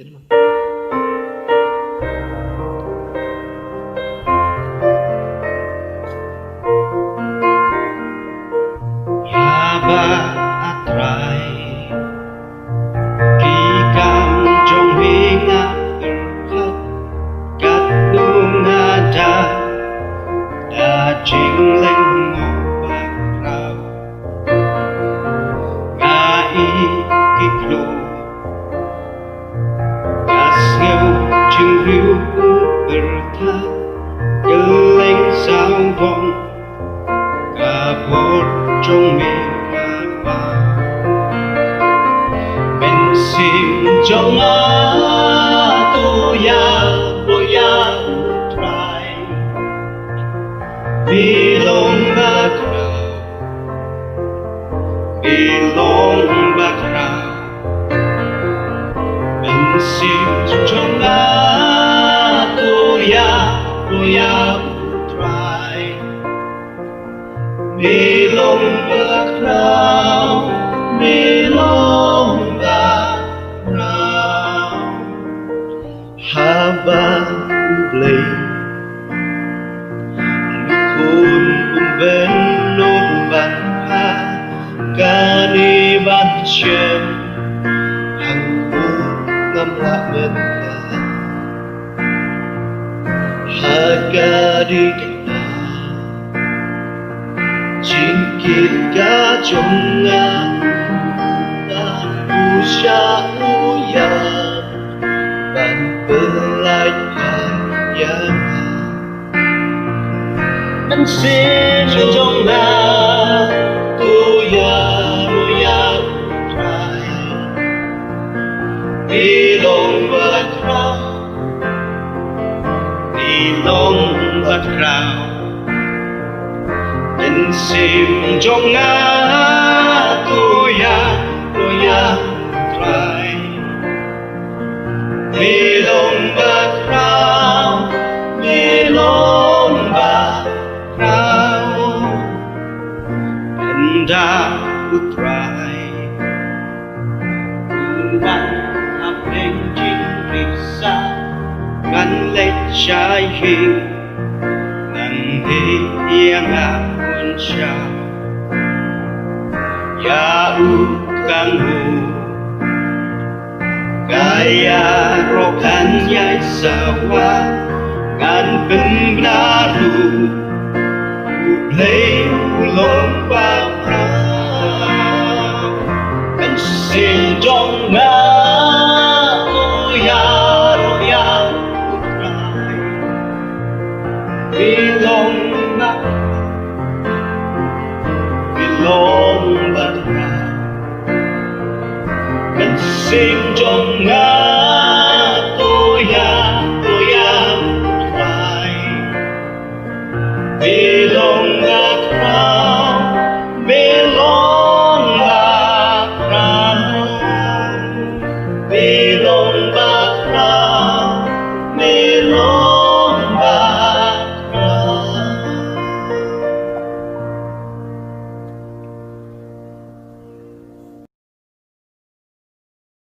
Jadi mah. Haba atrai Kikam trong hinga berkat Kadung ada Da jing lên ngọc bạc rào Ngai kiklu Gas nghêu chừng riu berkat Geleng sao vong Kabur trong miệng ba bên sim trong á tu ya try belong back bên sim trong á tu ya try belong back haba ublay lukun umben nomban ha kani batchem hangku ngamla menta hagadi Jingkit ka jonga Usya uya Ban pelai yang Dan sim jonga Tuya try Ilong batrao Bên sim trong ngã tuya try Milong batrao And I would try Kunan hapeng jing risa Ngan lệch trái hình Nang hiyang akon siya Yaukang mo Kaya rokan ya'y sawa Ngan penlaru Ublay ulong paprao Kan sindong nga Belong back Kan sing trong ngã tôi try Belong